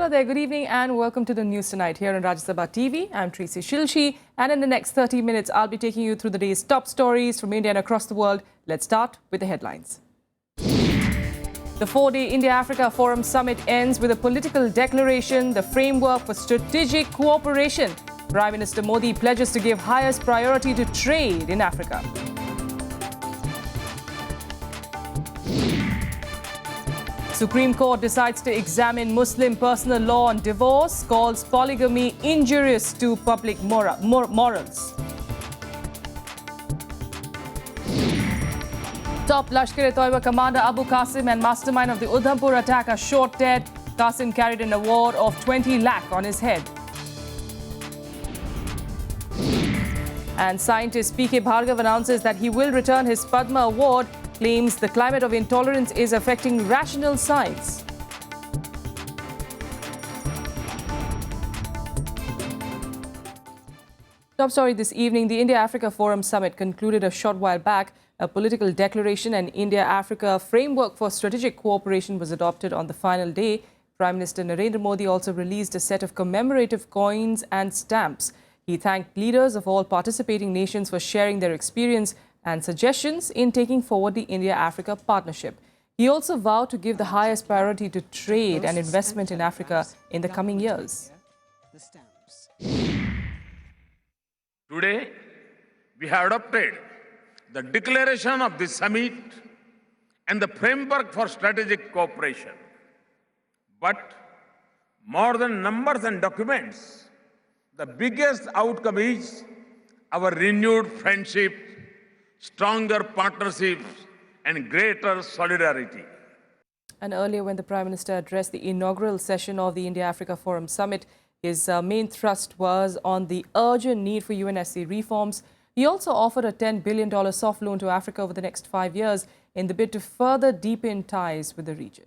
Hello there, good evening and welcome to the news tonight here on Rajya TV. I'm Tracy Shilshi and in the next 30 minutes I'll be taking you through the day's top stories from India and across the world. Let's start with the headlines. The 4-day India-Africa Forum Summit ends with a political declaration, the framework for strategic cooperation. Prime Minister Modi pledges to give highest priority to trade in Africa. Supreme Court decides to examine Muslim personal law on divorce, calls polygamy injurious to public morals. Top Lashkar-e-Toiba commander Abu Qasim and mastermind of the Udhampur attack are shot dead. Qasim carried an award of 20 lakh on his head. And scientist P.K. Bhargav announces that he will return his Padma Award, claims the climate of intolerance is affecting rational science. Top story this evening, the India-Africa Forum Summit concluded a short while back. A political declaration and India-Africa framework for strategic cooperation was adopted on the final day. Prime Minister Narendra Modi also released a set of commemorative coins and stamps. He thanked leaders of all participating nations for sharing their experience and suggestions in taking forward the India-Africa partnership. He also vowed to give the highest priority to trade and investment in Africa in the coming years. Today, we have adopted the declaration of this summit and the framework for strategic cooperation. But more than numbers and documents, the biggest outcome is our renewed friendship, stronger partnerships, and greater solidarity. And earlier, when the Prime Minister addressed the inaugural session of the India-Africa Forum Summit, his main thrust was on the urgent need for UNSC reforms. He also offered a $10 billion soft loan to Africa over the next 5 years in the bid to further deepen ties with the region.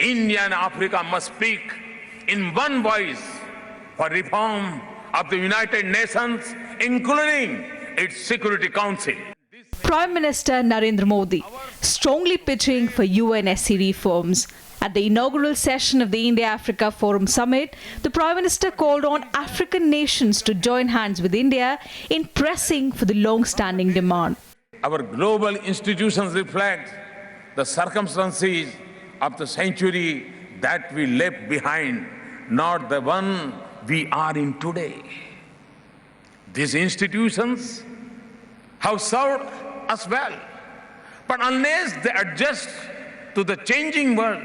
India and Africa must speak in one voice for reform of the United Nations, including its Security Council. Prime Minister Narendra Modi strongly pitching for UNSC reforms. At the inaugural session of the India-Africa Forum Summit, the Prime Minister called on African nations to join hands with India in pressing for the long-standing demand. Our global institutions reflect the circumstances of the century that we left behind, not the one we are in today. These institutions have served us well, but unless they adjust to the changing world,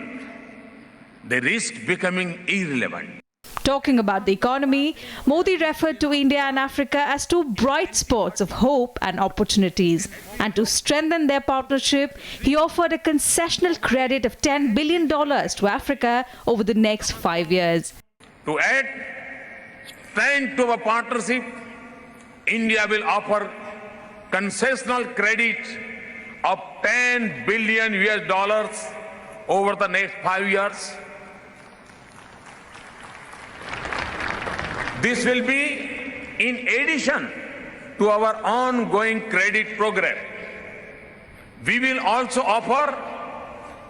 they risk becoming irrelevant. Talking about the economy, Modi referred to India and Africa as two bright spots of hope and opportunities. And to strengthen their partnership, he offered a concessional credit of $10 billion to Africa over the next 5 years. To add strength to our partnership, India will offer concessional credit of $10 billion over the next 5 years. This will be in addition to our ongoing credit program. We will also offer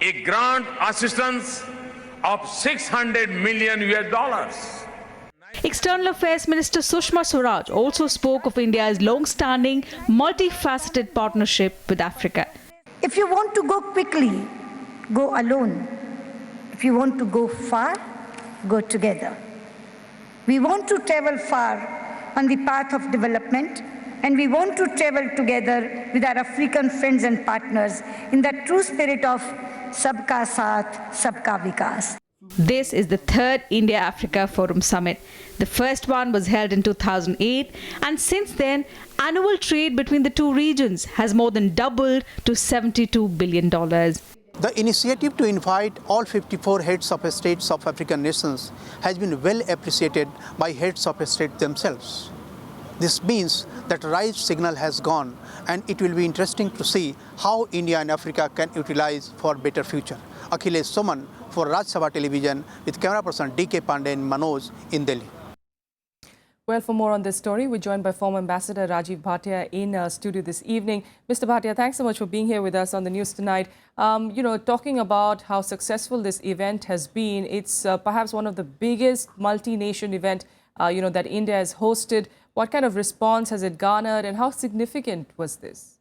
a grant assistance of $600 million. External Affairs Minister Sushma Swaraj also spoke of India's long-standing, multifaceted partnership with Africa. If you want to go quickly, go alone. If you want to go far, go together. We want to travel far on the path of development, and we want to travel together with our African friends and partners in the true spirit of Sabka Saath, Sabka Vikas. This is the third India-Africa Forum Summit. The first one was held in 2008, and since then, annual trade between the two regions has more than doubled to $72 billion. The initiative to invite all 54 heads of states of African nations has been well appreciated by heads of state themselves. This means that the right signal has gone, and it will be interesting to see how India and Africa can utilize for better future. Akhilesh Soman for Rajya Television with camera person D.K. Pandey and Manoj in Delhi. Well, for more on this story, we're joined by former Ambassador Rajiv Bhatia in our studio this evening. Mr. Bhatia, thanks so much for being here with us on the news tonight. Talking about how successful this event has been, it's perhaps one of the biggest multi-nation event, that India has hosted. What kind of response has it garnered and how significant was this?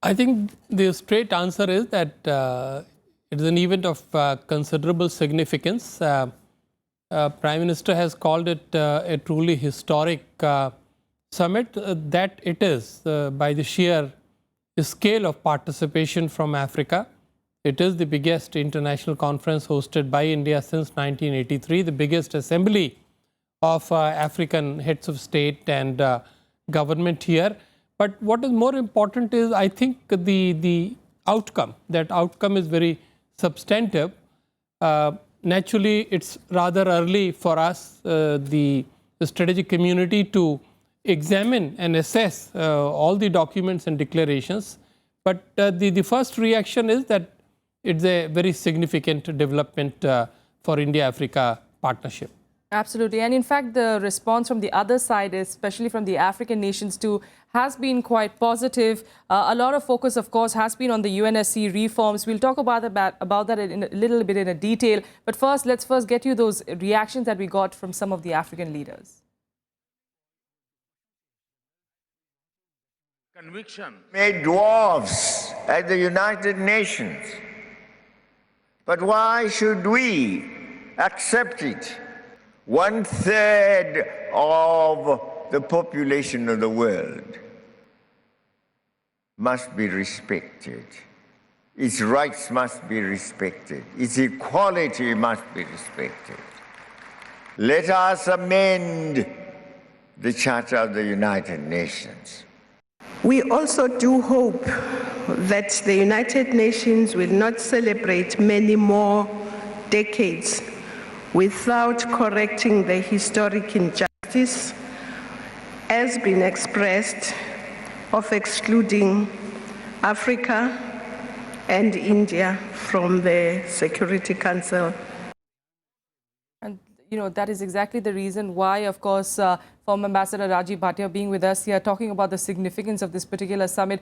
I think the straight answer is that it is an event of considerable significance. Prime Minister has called it a truly historic summit. That it is by the sheer scale of participation from Africa. It is the biggest international conference hosted by India since 1983, the biggest assembly of African heads of state and government here. But what is more important is, I think, the outcome. That outcome is very substantive. Naturally, it's rather early for us, the strategic community, to examine and assess all the documents and declarations. But the first reaction is that it's a very significant development for India-Africa partnership. Absolutely. And in fact, the response from the other side, especially from the African nations too, has been quite positive. A lot of focus, of course, has been on the UNSC reforms. We'll talk about that in a little bit in a detail. But let's get you those reactions that we got from some of the African leaders. Conviction made dwarfs at the United Nations. But why should we accept it? 1/3 of the population of the world must be respected. Its rights must be respected. Its equality must be respected. Let us amend the Charter of the United Nations. We also do hope that the United Nations will not celebrate many more decades without correcting the historic injustice as been expressed of excluding Africa and India from the Security Council. And, that is exactly the reason why, of course, former Ambassador Rajiv Bhatia being with us here, talking about the significance of this particular summit.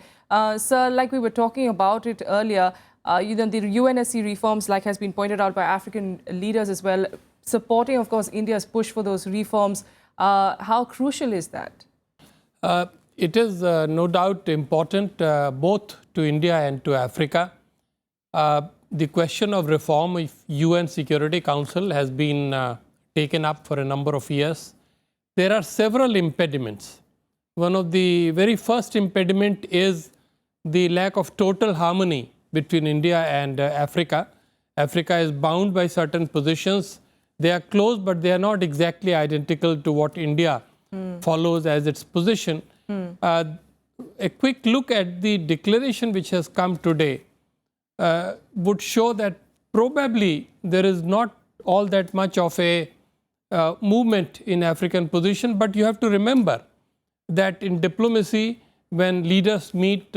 Sir, like we were talking about it earlier, the UNSC reforms, like has been pointed out by African leaders as well, supporting, of course, India's push for those reforms. How crucial is that? It is no doubt important both to India and to Africa. The question of reform of UN Security Council has been taken up for a number of years. There are several impediments. One of the very first impediment is the lack of total harmony between India and Africa. Africa is bound by certain positions. They are close, but they are not exactly identical to what India follows as its position. A quick look at the declaration which has come today would show that probably there is not all that much of a movement in African position. But you have to remember that in diplomacy, when leaders meet,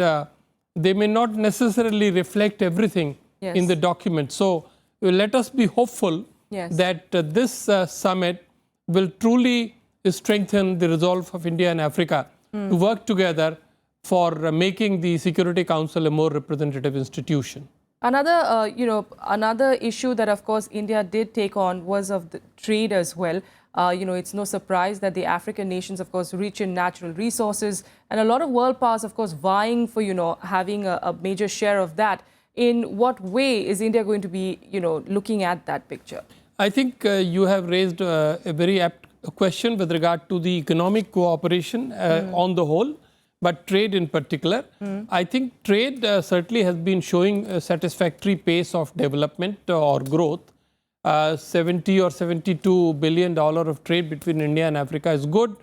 they may not necessarily reflect everything in the document. So let us be hopeful that this summit will truly strengthen the resolve of India and Africa to work together for making the Security Council a more representative institution. Another issue that, of course, India did take on was of the trade as well. It's no surprise that the African nations, of course, rich in natural resources, and a lot of world powers, of course, vying for, having a major share of that. In what way is India going to be, looking at that picture? I think you have raised a very apt question with regard to the economic cooperation on the whole, but trade in particular. I think trade certainly has been showing a satisfactory pace of development or growth. 70 or $72 billion of trade between India and Africa is good.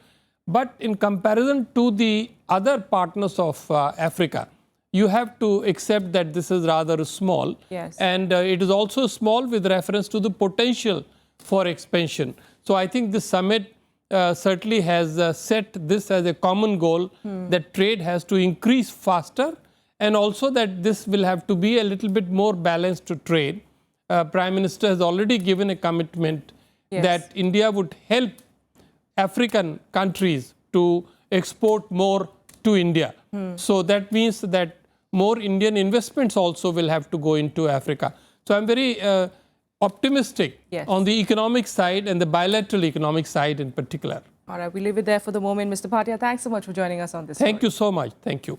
But in comparison to the other partners of Africa, you have to accept that this is rather small. And it is also small with reference to the potential for expansion. So I think the summit certainly has set this as a common goal that trade has to increase faster, and also that this will have to be a little bit more balanced to trade. Prime Minister has already given a commitment that India would help African countries to export more to India. So that means that more Indian investments also will have to go into Africa. So I'm very optimistic on the economic side and the bilateral economic side in particular. All right, we leave it there for the moment. Mr. Bhatia, thanks so much for joining us on this. Thank you so much. Thank you.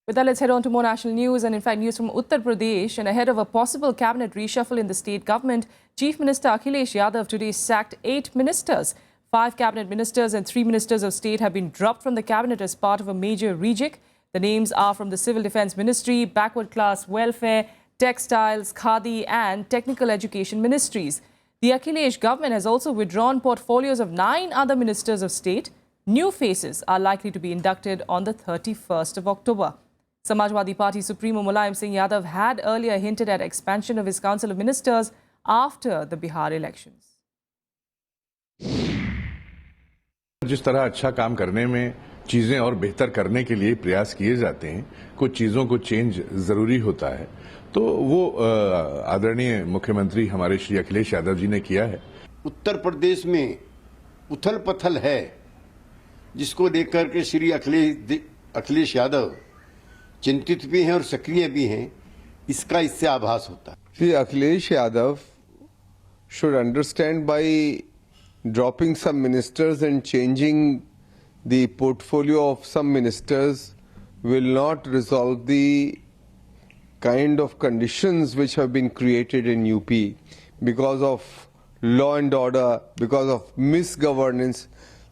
With that, let's head on to more national news and in fact news from Uttar Pradesh. And ahead of a possible cabinet reshuffle in the state government, Chief Minister Akhilesh Yadav today sacked 8 ministers. 5 cabinet ministers and 3 ministers of state have been dropped from the cabinet as part of a major rejig. The names are from the Civil Defence Ministry, Backward Class Welfare, Textiles, Khadi and Technical Education Ministries. The Akhilesh government has also withdrawn portfolios of 9 other ministers of state. New faces are likely to be inducted on the 31st of October. Samajwadi Party Supremo Mulayam Singh Yadav had earlier hinted at expansion of his Council of Ministers after the Bihar elections. जिस तरह अच्छा काम करने में चीजें और बेहतर करने के लिए प्रयास किए जाते हैं, कुछ चीजों को चेंज जरूरी होता है, तो वो आदरणीय मुख्यमंत्री हमारे श्री अखिलेश यादव जी ने किया है। उत्तर प्रदेश में उथल पथल है, जिसको लेकर के श्री अखिलेश यादव चिंतित भी हैं और सक्रिय भी हैं, इसका इससे आभास होता है। Shri Akhilesh Yadav should understand by dropping some ministers and changing the portfolio of some ministers will not resolve the kind of conditions which have been created in UP because of law and order, because of misgovernance.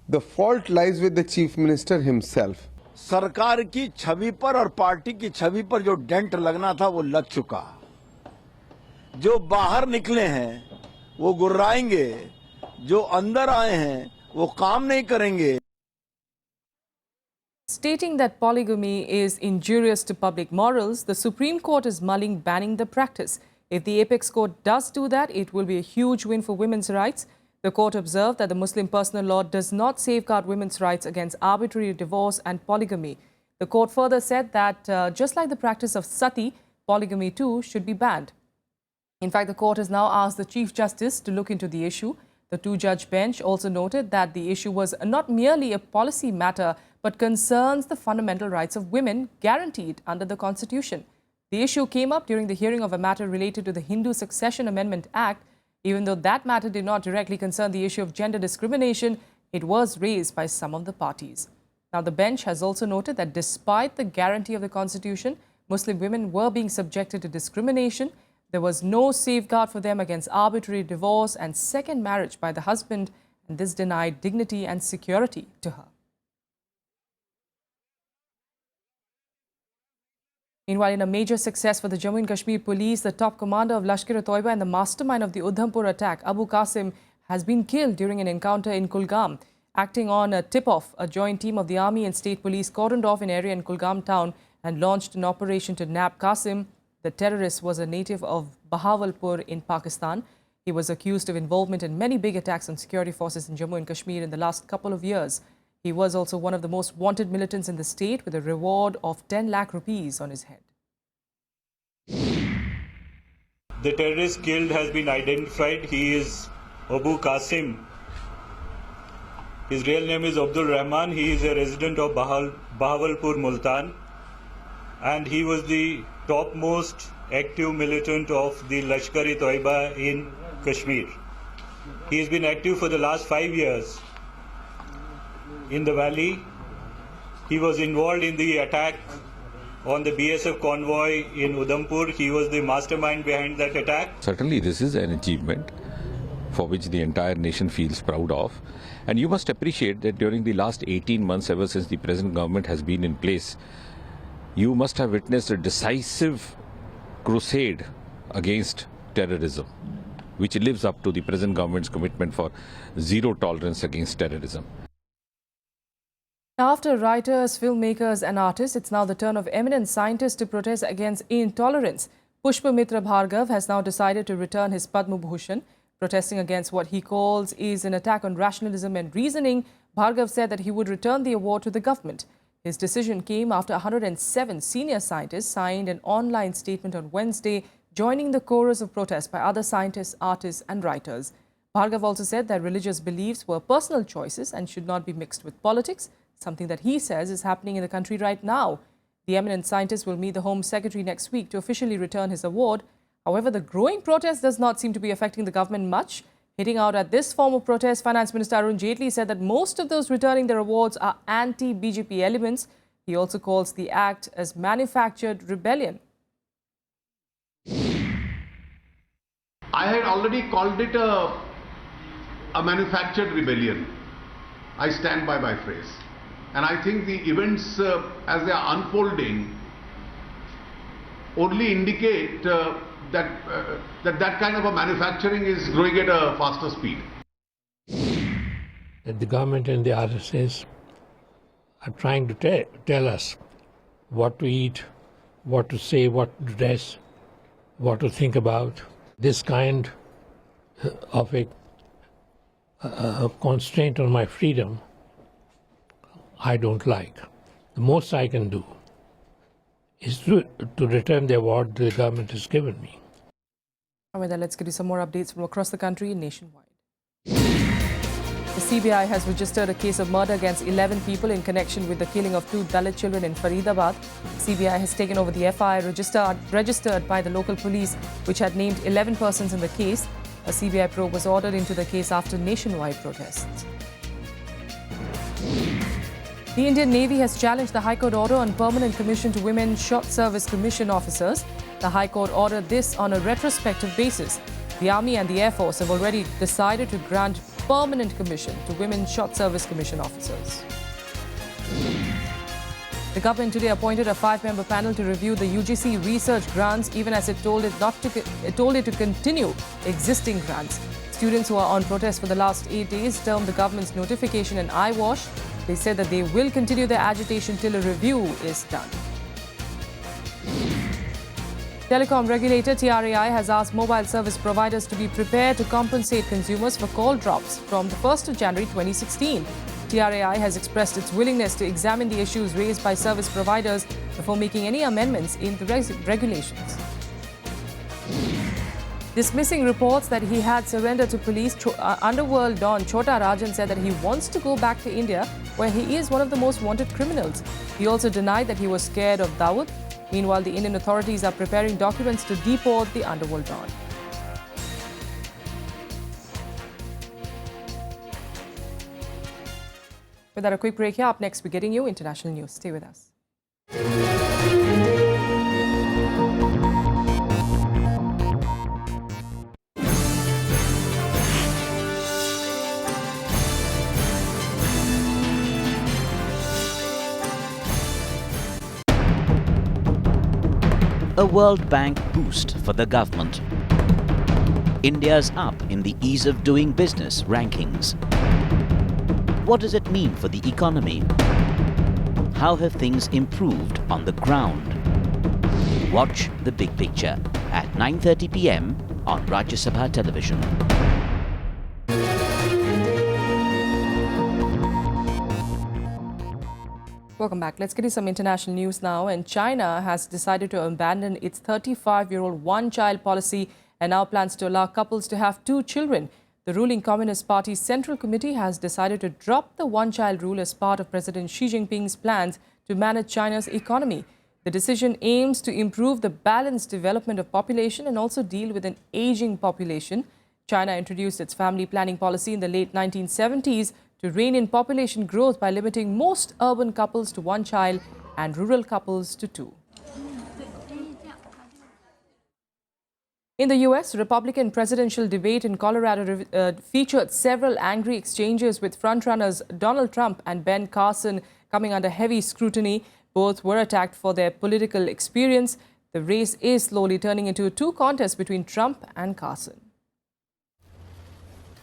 The fault lies with the Chief Minister himself. सरकार की छवि पर और party की छवि पर जो dent लगना था वो लग चुका। जो बाहर निकले हैं वो गुर्राएंगे, जो अंदर आए हैं वो काम नहीं करेंगे। Stating that polygamy is injurious to public morals, the Supreme Court is mulling banning the practice. If the apex court does do that, it will be a huge win for women's rights. The court observed that the Muslim personal law does not safeguard women's rights against arbitrary divorce and polygamy. The court further said that just like the practice of sati, polygamy too should be banned. In fact, the court has now asked the Chief Justice to look into the issue. The 2-judge bench also noted that the issue was not merely a policy matter, but concerns the fundamental rights of women guaranteed under the Constitution. The issue came up during the hearing of a matter related to the Hindu Succession Amendment Act. Even though that matter did not directly concern the issue of gender discrimination, it was raised by some of the parties. Now, the bench has also noted that despite the guarantee of the Constitution, Muslim women were being subjected to discrimination. There was no safeguard for them against arbitrary divorce and second marriage by the husband, and this denied dignity and security to her. Meanwhile, in a major success for the Jammu and Kashmir police, the top commander of Lashkar-e-Toiba and the mastermind of the Udhampur attack, Abu Qasim, has been killed during an encounter in Kulgam. Acting on a tip-off, a joint team of the army and state police cordoned off an area in Kulgam town and launched an operation to nab Qasim. The terrorist was a native of Bahawalpur in Pakistan. He was accused of involvement in many big attacks on security forces in Jammu and Kashmir in the last couple of years. He was also one of the most wanted militants in the state with a reward of 10 lakh rupees on his head. The terrorist killed has been identified. He is Abu Qasim. His real name is Abdul Rahman. He is a resident of Bahawalpur, Multan. And he was the topmost active militant of the Lashkar-e-Toiba in Kashmir. He has been active for the last 5 years in the valley. He was involved in the attack on the BSF convoy in Udhampur. He was the mastermind behind that attack. Certainly this is an achievement for which the entire nation feels proud of. And you must appreciate that during the last 18 months, ever since the present government has been in place, you must have witnessed a decisive crusade against terrorism, which lives up to the present government's commitment for zero tolerance against terrorism. After writers, filmmakers and artists, it's now the turn of eminent scientists to protest against intolerance. Pushpa Mitra Bhargav has now decided to return his Padma Bhushan. Protesting against what he calls is an attack on rationalism and reasoning, Bhargav said that he would return the award to the government. His decision came after 107 senior scientists signed an online statement on Wednesday, joining the chorus of protest by other scientists, artists and writers. Bhargav also said that religious beliefs were personal choices and should not be mixed with politics, something that he says is happening in the country right now. The eminent scientist will meet the Home Secretary next week to officially return his award. However, the growing protest does not seem to be affecting the government much. Hitting out at this form of protest, Finance Minister Arun Jaitley said that most of those returning their awards are anti-BJP elements. He also calls the act as manufactured rebellion. I had already called it a manufactured rebellion. I stand by my phrase. And I think the events as they are unfolding only indicate that kind of a manufacturing is growing at a faster speed. The government and the RSS are trying to tell us what to eat, what to say, what to dress, what to think about. This kind of a constraint on my freedom, I don't like. The most I can do is to return the award the government has given me. All right, then let's get you some more updates from across the country and nationwide. The CBI has registered a case of murder against 11 people in connection with the killing of 2 Dalit children in Faridabad. CBI has taken over the FIR registered by the local police, which had named 11 persons in the case. A CBI probe was ordered into the case after nationwide protests. The Indian Navy has challenged the High Court order on permanent commission to women short service commission officers. The High Court ordered this on a retrospective basis. The Army and the Air Force have already decided to grant permanent commission to women short service commission officers. The government today appointed a 5-member panel to review the UGC research grants, even as it told it to continue existing grants. Students who are on protest for the last 8 days termed the government's notification an eyewash. They said that they will continue their agitation till a review is done. Telecom regulator TRAI has asked mobile service providers to be prepared to compensate consumers for call drops from the 1st of January 2016. TRAI has expressed its willingness to examine the issues raised by service providers before making any amendments in the regulations. Dismissing reports that he had surrendered to police, underworld don Chota Rajan said that he wants to go back to India, where he is one of the most wanted criminals. He also denied that he was scared of Dawood. Meanwhile, the Indian authorities are preparing documents to deport the underworld don. With that, a quick break here. Up next, we're getting you international news. Stay with us. A World Bank boost for the government. India's up in the ease of doing business rankings. What does it mean for the economy? How have things improved on the ground? Watch the big picture at 9:30 p.m. on Rajya Sabha television. Welcome back. Let's get you some international news now. And China has decided to abandon its 35-year-old one-child policy and now plans to allow couples to have 2 children. The ruling Communist Party's Central Committee has decided to drop the one-child rule as part of President Xi Jinping's plans to manage China's economy. The decision aims to improve the balanced development of population and also deal with an aging population. China introduced its family planning policy in the late 1970s to rein in population growth by limiting most urban couples to 1 child and rural couples to 2. In the U.S., Republican presidential debate in Colorado featured several angry exchanges with frontrunners Donald Trump and Ben Carson coming under heavy scrutiny. Both were attacked for their political experience. The race is slowly turning into a 2 contest between Trump and Carson.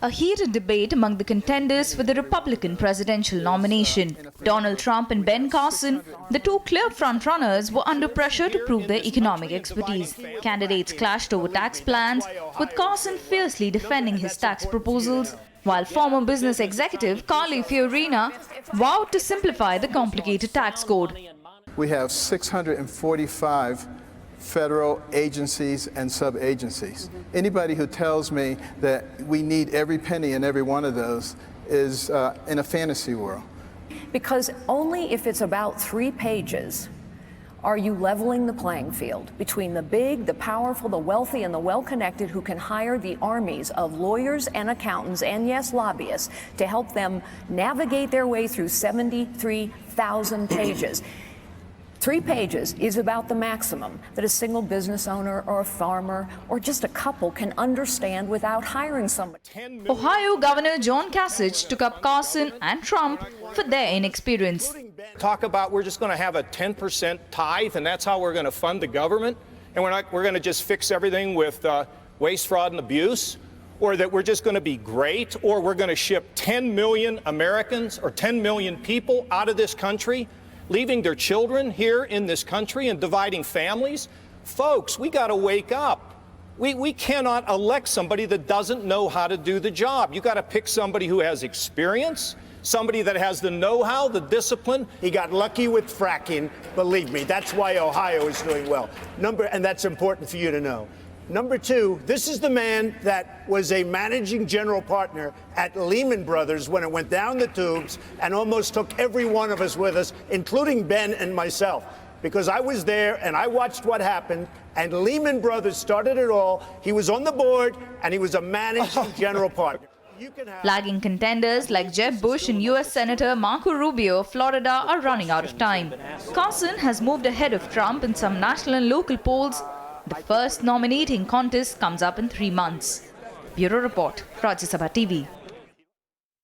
A heated debate among the contenders for the Republican presidential nomination. Donald Trump and Ben Carson, the 2 clear frontrunners, were under pressure to prove their economic expertise. Candidates clashed over tax plans, with Carson fiercely defending his tax proposals, while former business executive Carly Fiorina vowed to simplify the complicated tax code. We have 645 federal agencies and sub-agencies. Anybody who tells me that we need every penny in every one of those is in a fantasy world. Because only if it's about 3 pages are you leveling the playing field between the big, the powerful, the wealthy, and the well-connected who can hire the armies of lawyers and accountants and, yes, lobbyists to help them navigate their way through 73,000 pages. 3 pages is about the maximum that a single business owner or a farmer or just a couple can understand without hiring somebody. Ohio Governor John Kasich took up Carson and Trump for their inexperience. Talk about we're just going to have a 10% tithe and that's how we're going to fund the government, and we're going to just fix everything with waste, fraud, and abuse, or that we're just going to be great, or we're going to ship 10 million Americans or 10 million people out of this country, leaving their children here in this country and dividing families. Folks, we got to wake up. We cannot elect somebody that doesn't know how to do the job. You got to pick somebody who has experience, somebody that has the know-how, the discipline. He got lucky with fracking, believe me. That's why Ohio is doing well. And that's important for you to know. Number 2, this is the man that was a managing general partner at Lehman Brothers when it went down the tubes and almost took every one of us with us, including Ben and myself, because I was there and I watched what happened, and Lehman Brothers started it all. He was on the board and he was a managing general partner. Lagging contenders like Jeb Bush and U.S. Senator Marco Rubio of Florida are running out of time. Carson has moved ahead of Trump in some national and local polls. The first nominating contest comes up in 3 months. Bureau Report, Rajya Sabha TV.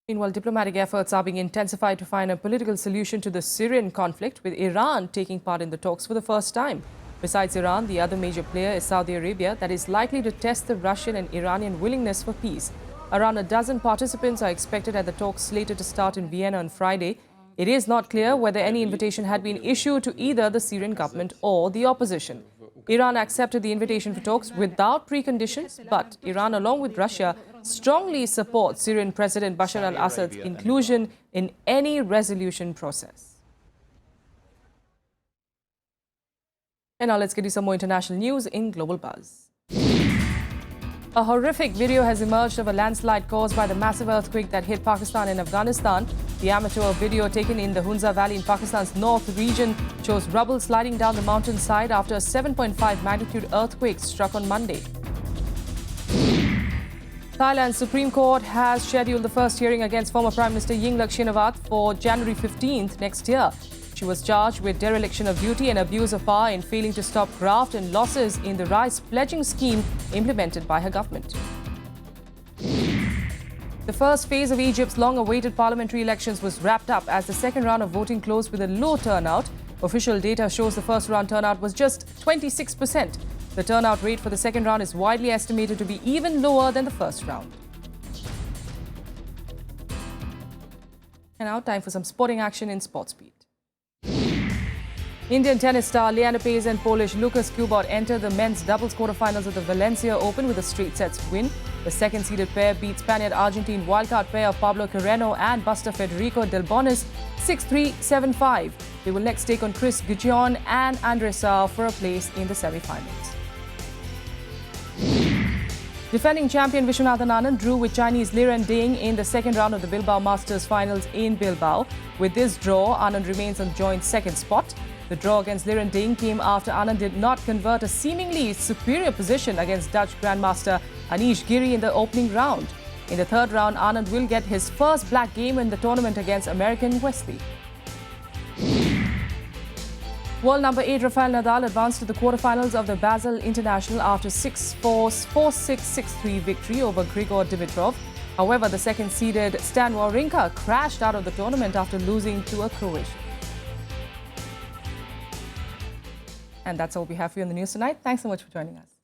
Meanwhile, diplomatic efforts are being intensified to find a political solution to the Syrian conflict, with Iran taking part in the talks for the first time. Besides Iran, the other major player is Saudi Arabia, that is likely to test the Russian and Iranian willingness for peace. Around a dozen participants are expected at the talks slated to start in Vienna on Friday. It is not clear whether any invitation had been issued to either the Syrian government or the opposition. Iran accepted the invitation for talks without preconditions, but Iran, along with Russia, strongly supports Syrian President Bashar al-Assad's inclusion in any resolution process. And now let's get you some more international news in Global Buzz. A horrific video has emerged of a landslide caused by the massive earthquake that hit Pakistan and Afghanistan. The amateur video taken in the Hunza Valley in Pakistan's north region shows rubble sliding down the mountainside after a 7.5 magnitude earthquake struck on Monday. Thailand's Supreme Court has scheduled the first hearing against former Prime Minister Yingluck Shinawatra for January 15th next year. She was charged with dereliction of duty and abuse of power in failing to stop graft and losses in the rice pledging scheme implemented by her government. The first phase of Egypt's long-awaited parliamentary elections was wrapped up as the second round of voting closed with a low turnout. Official data shows the first round turnout was just 26%. The turnout rate for the second round is widely estimated to be even lower than the first round. And now time for some sporting action in Sportsbeat. Indian tennis star Leander Paes and Polish Lukas Kubot enter the men's doubles quarterfinals of the Valencia Open with a straight sets win. The second-seeded pair beat Spaniard-Argentine wildcard pair of Pablo Carreño and Buster Federico Del Bonis 6-3, 7-5. They will next take on Chris Gujon and Andre Sau for a place in the semi-finals. Defending champion Viswanathan Anand drew with Chinese Liren Ding in the second round of the Bilbao Masters finals in Bilbao. With this draw, Anand remains on joint second spot. The draw against Liren Ding came after Anand did not convert a seemingly superior position against Dutch Grandmaster Anish Giri in the opening round. In the third round, Anand will get his first black game in the tournament against American Wesley. World number 8 Rafael Nadal advanced to the quarterfinals of the Basel International after 6-4, 4-6, 6-3 victory over Grigor Dimitrov. However, the second-seeded Stan Wawrinka crashed out of the tournament after losing to a Croatian. And that's all we have for you on the news tonight. Thanks so much for joining us.